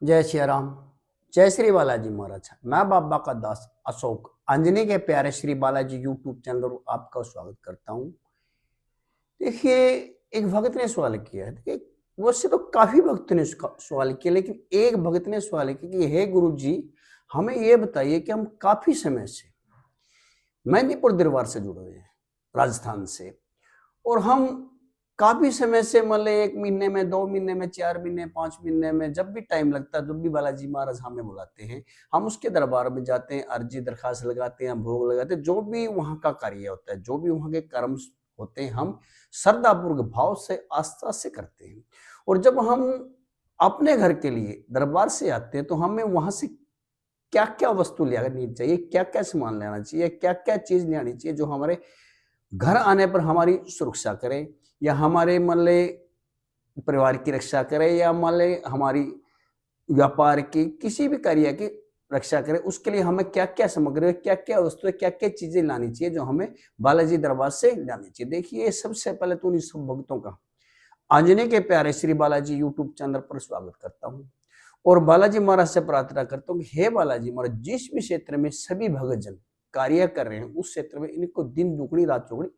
जय श्री राम। जय श्री बालाजी महाराज। मैं बाबा का दास अशोक अंजनी के प्यारे श्री बालाजी यूट्यूब चैनल पर आपका स्वागत करता हूं। देखिए, एक भक्त ने सवाल किया है। देखिए, वैसे तो काफी भक्तों ने सवाल किया, लेकिन एक भक्त ने सवाल किया कि हे गुरु जी, हमें ये बताइए कि हम काफी समय से मेहंदीपुर दरबार से जुड़े हुए हैं, राजस्थान से, और हम काफी समय से मतलब 1 महीने में, 2 महीने में, 4 महीने, 5 महीने में, जब भी टाइम लगता है, जब भी बालाजी महाराज हमें बुलाते हैं, हम उसके दरबार में जाते हैं, अर्जी दरखास्त लगाते हैं, भोग लगाते हैं, जो भी वहां का कार्य होता है, जो भी वहां के कर्म होते हैं, हम श्रद्धापूर्वक भाव से, आस्था से करते हैं। और जब हम अपने घर के लिए दरबार से आते हैं, तो हमें वहां से क्या क्या वस्तु लेनी चाहिए, क्या क्या सामान लेना चाहिए, क्या क्या चीज लेनी चाहिए जो हमारे घर आने पर हमारी सुरक्षा करे, या हमारे मान ले परिवार की रक्षा करे, या मान ले हमारी व्यापार की किसी भी कार्य की रक्षा करे। उसके लिए हमें क्या क्या सामग्री, क्या क्या वस्तुएं, क्या क्या चीजें लानी चाहिए जो हमें बालाजी दरबार से लानी चाहिए। देखिए, सबसे पहले तो उन सब भक्तों का आंजनेय के प्यारे श्री बालाजी यूट्यूब चैनल पर स्वागत करता हूँ, और बालाजी महाराज से प्रार्थना करता हूँ कि हे बालाजी महाराज, जिस भी क्षेत्र में सभी भक्तजन कार्य कर रहे हैं, उस क्षेत्र में इनको दिन दुगनी रात चौगुनी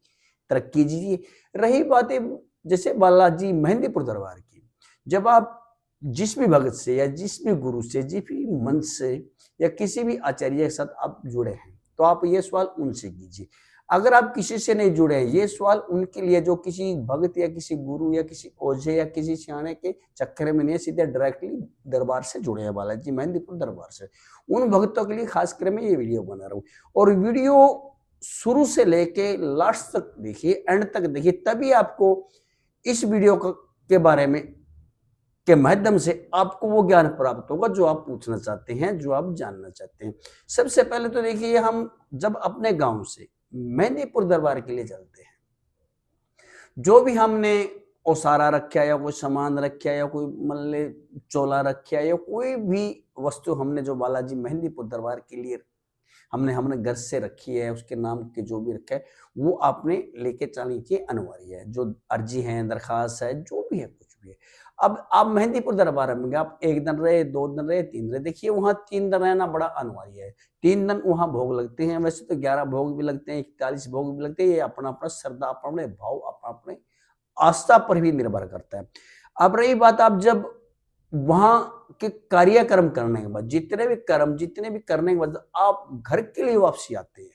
तरक्की दीजिए। रही बातें जैसे बालाजी मेहंदीपुर दरबार की, जब आप जिस भी भगत से, या जिस भी गुरु से, जिस भी मंच से, या किसी भी आचार्य के साथ आप जुड़े हैं, तो आप ये सवाल उनसे कीजिए। अगर आप किसी से नहीं जुड़े हैं, ये सवाल उनके लिए जो किसी भगत या किसी गुरु या किसी ओझे या किसी सियाने के चक्कर में नहीं, सीधे डायरेक्टली दरबार से जुड़े हैं, बालाजी मेहंदीपुर दरबार से, उन भक्तों के लिए खासकर मैं ये वीडियो बना रहा हूँ। और वीडियो शुरू से लेके लास्ट तक देखिए, एंड तक देखिए, तभी आपको इस वीडियो के बारे में के माध्यम से आपको वो ज्ञान प्राप्त होगा जो आप पूछना चाहते हैं, जो आप जानना चाहते हैं। सबसे पहले तो देखिए, हम जब अपने गांव से मेहंदीपुर दरबार के लिए चलते हैं, जो भी हमने ओसारा रखा, या कोई सामान रखा, या कोई मल्ले चोला रखा, या कोई भी वस्तु हमने जो बालाजी मेहंदीपुर दरबार के लिए हमने हमने घर से रखी है, उसके नाम के जो भी रखा है, वो आपने लेके चलनी चाहिए, अनिवार्य है। जो अर्जी है, दरखास्त है, जो भी है, कुछ भी है। अब आप मेहंदीपुर दरबार में आप 1 दिन रहे, 2 दिन रहे, 3 रहे, देखिए वहां 3 दिन रहना बड़ा अनिवार्य है। 3 दिन वहां भोग लगते हैं। वैसे तो 11 भोग भी लगते हैं, 41 भोग भी लगते हैं। ये अपना अपना श्रद्धा, अपने भाव, अपना अपने आस्था पर भी निर्भर करता है। अब रही बात, आप जब वहां के कार्यक्रम करने के बाद, जितने भी कर्म, जितने भी करने के बाद आप घर के लिए वापसी आते हैं,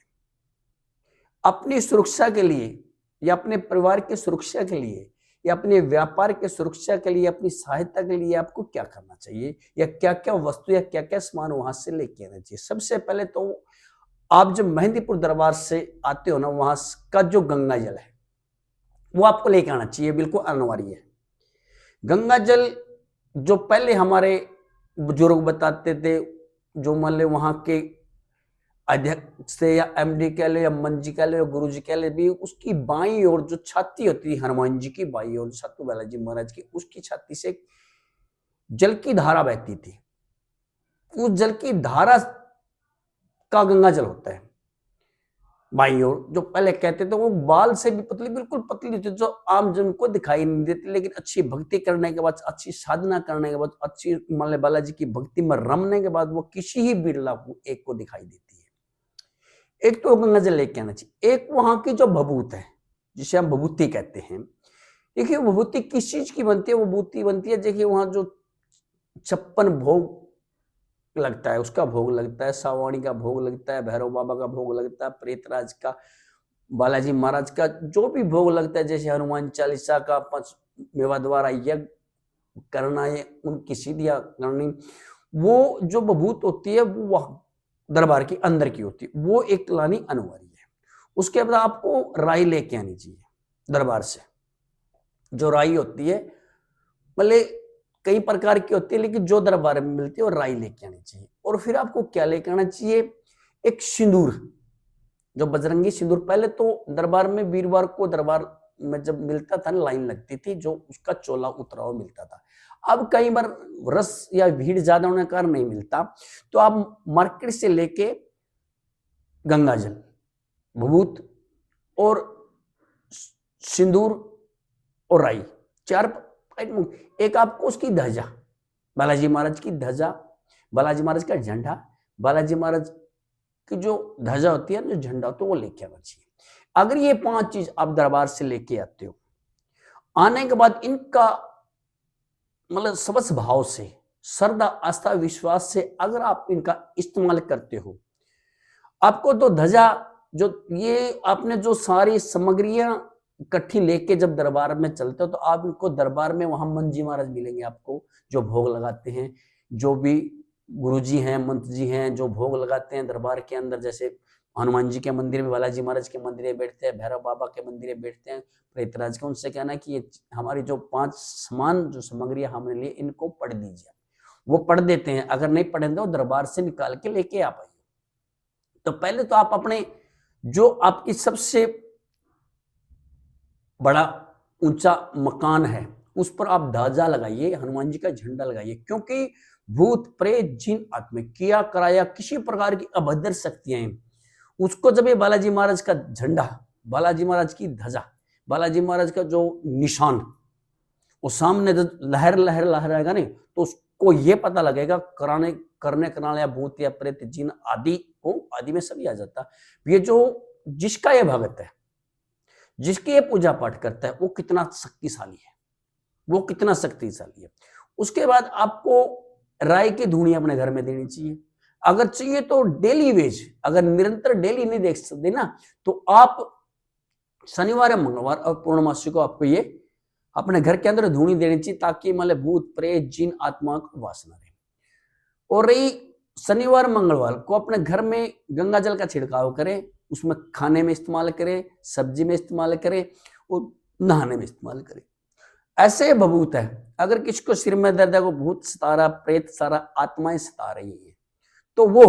अपनी सुरक्षा के लिए, या अपने परिवार की सुरक्षा के लिए, या अपने व्यापार की सुरक्षा के लिए, अपनी सहायता के लिए आपको क्या करना चाहिए, या क्या क्या वस्तु या क्या क्या सामान वहां से लेके आना चाहिए। सबसे पहले तो आप जब मेहंदीपुर दरबार से आते हो ना, वहां का जो गंगा जल है वो आपको लेके आना चाहिए, बिल्कुल अनिवार्य है। गंगा जल जो पहले हमारे बुजुर्ग बताते थे, जो मान ले वहां के अध्यक्ष से, या एमडी कह लो, या मंजी कह लो, या गुरु जी कह लो, भी उसकी बाईं ओर जो छाती होती है, हनुमान जी की बाईं ओर, सतु बालाजी महाराज की, उसकी छाती से जल की धारा बहती थी। उस जल की धारा का गंगा जल होता है बाईं ओर। जो पहले कहते थे वो बाल से भी पतली, बिल्कुल पतली होती, जो आम जन को दिखाई नहीं देती, लेकिन अच्छी भक्ति करने के बाद, अच्छी साधना करने के बाद, अच्छी मान बालाजी की भक्ति में रमने के बाद वो किसी ही बिरला को एक को दिखाई देती है। एक तो गंगा जल लेके आना चाहिए। एक वहां की जो भभूत है, जिसे हम भभूति कहते हैं, देखिए भभूति किस चीज की बनती है? वो भभूति बनती है, देखिए वहां जो 56 भोग लगता है, उसका भोग लगता है, सावाणी का भोग लगता है, भैरव बाबा का भोग लगता है, प्रेतराज का, बालाजी महाराज का जो भी भोग लगता है, जैसे हनुमान चालीसा का 5 मेवा द्वारा यज्ञ करना है, उनकी सीधियां करनी, वो जो बभूत होती है वो दरबार की अंदर की होती है, वो एक लानी अनिवार्य है। उसके बाद आपको राई लेके आनी चाहिए दरबार से। जो राई होती है, मतलब कई प्रकार की होती है, लेकिन जो दरबार में मिलती है वो राई लेके आनी चाहिए। और फिर आपको क्या लेके आना चाहिए? एक सिंदूर, जो बजरंगी सिंदूर। पहले तो दरबार में वीरवार को दरबार में जब मिलता था, लाइन लगती थी, जो उसका चोला उतरा हुआ मिलता था। अब कई बार रस या भीड़ ज्यादा होने के कारण नहीं मिलता, तो आप मार्केट से लेके गंगा जल, भभूत और सिंदूर और राई, 4 आइटम। एक आपको उसकी ध्वजा, बालाजी महाराज की ध्वजा, बालाजी महाराज का झंडा, बालाजी महाराज की जो ध्वजा होती है, जो झंडा होता है, वो लेके आना चाहिए। अगर ये 5 चीज आप दरबार से लेके आते हो, आने के बाद इनका मतलब सबस भाव से, श्रद्धा आस्था विश्वास से अगर आप इनका इस्तेमाल करते हो, आपको तो ध्वजा जो ये आपने जो सारी सामग्रियां इकट्ठी लेके जब दरबार में चलते हो, तो आप इनको दरबार में वहां मंजी महाराज मिलेंगे आपको, जो भोग लगाते हैं, जो भी गुरुजी हैं, मंत्र जी हैं, जो भोग लगाते हैं दरबार के अंदर। जैसे हनुमान जी के मंदिर में, बालाजी महाराज के मंदिर में बैठते हैं, भैरव बाबा के मंदिर में बैठते हैं, प्रेतराज के। उनसे कहना कि ये हमारी जो 5 समान जो सामग्रियां हमने लिए, इनको पढ़ दीजिए। वो पढ़ देते हैं। अगर नहीं पढ़ेंगे तो दरबार से निकाल के लेके आ पाइए। तो पहले तो आप अपने जो आपकी सबसे बड़ा ऊंचा मकान है, उस पर आप ध्वजा लगाइए, हनुमान जी का झंडा लगाइए, क्योंकि भूत प्रेत जिन आत्मा किया कराया किसी प्रकार की अभद्र शक्तियां हैं, उसको जब ये बालाजी महाराज का झंडा, बालाजी महाराज की ध्वजा, बालाजी महाराज का जो निशान, वो सामने लहर लहर लहराएगा नहीं, तो उसको ये पता लगेगा करने या भूत या प्रेत जिन आदि को, आदि में सभी आ जाता। ये जो जिसका ये भगत है, जिसकी ये पूजा पाठ करता है, वो कितना शक्तिशाली है, वो कितना शक्तिशाली है। उसके बाद आपको राई की धूनी अपने घर में देनी चाहिए। अगर चाहिए तो डेली वेज, अगर निरंतर डेली नहीं देख सकते ना, तो आप शनिवार या मंगलवार और पूर्णमासी को आपको ये अपने घर के अंदर धूनी देनी चाहिए, ताकि मतलब भूत प्रेत जिन आत्मा को वास न रहे। और रही शनिवार मंगलवार को अपने घर में गंगा जल का छिड़काव करें, उसमें खाने में इस्तेमाल करें, सब्जी में इस्तेमाल करें और नहाने में इस्तेमाल करें। ऐसे भभूत है, अगर किसी को सिर में दर्द है, को भूत सता रहा, प्रेत सारा आत्माएं सता रही है, तो वो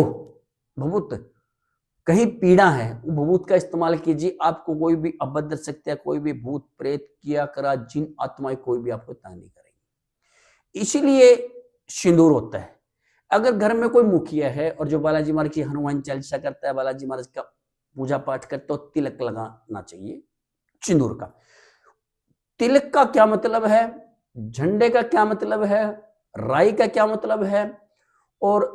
भभूत कहीं पीड़ा है, वो भभूत का इस्तेमाल कीजिए। आपको कोई भी अभद्र शक्ति है, कोई भी भूत प्रेत किया करा जिन आत्माएं, कोई भी आपको तंग नहीं करेंगे। इसीलिए सिंदूर होता है। अगर घर में कोई मुखिया है और जो बालाजी महाराज की हनुमान चालीसा करता है, बालाजी महाराज का पूजा पाठ करता है, तो तिलक लगाना चाहिए सिंदूर का। तिलक का क्या मतलब है, झंडे का क्या मतलब है, राई का क्या मतलब है, और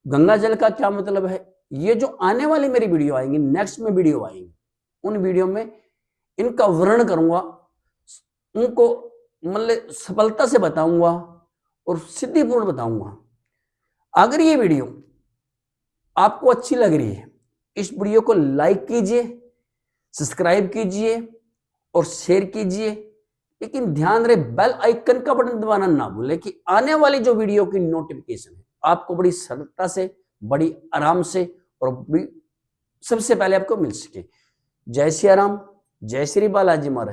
गंगा जल का क्या मतलब है, ये जो आने वाली मेरी वीडियो आएंगी, नेक्स्ट में वीडियो आएंगी, उन वीडियो में इनका वर्णन करूंगा, उनको मतलब सफलता से बताऊंगा और सिद्धिपूर्ण बताऊंगा। अगर ये वीडियो आपको अच्छी लग रही है, इस वीडियो को लाइक कीजिए, सब्सक्राइब कीजिए और शेयर कीजिए। लेकिन ध्यान रहे, बेल आइकन का बटन दबाना ना भूलें, कि आने वाली जो वीडियो की नोटिफिकेशन है आपको बड़ी सरलता से, बड़ी आराम से और सबसे पहले आपको मिल सके। जय सिया राम, जय श्री बालाजी महाराज।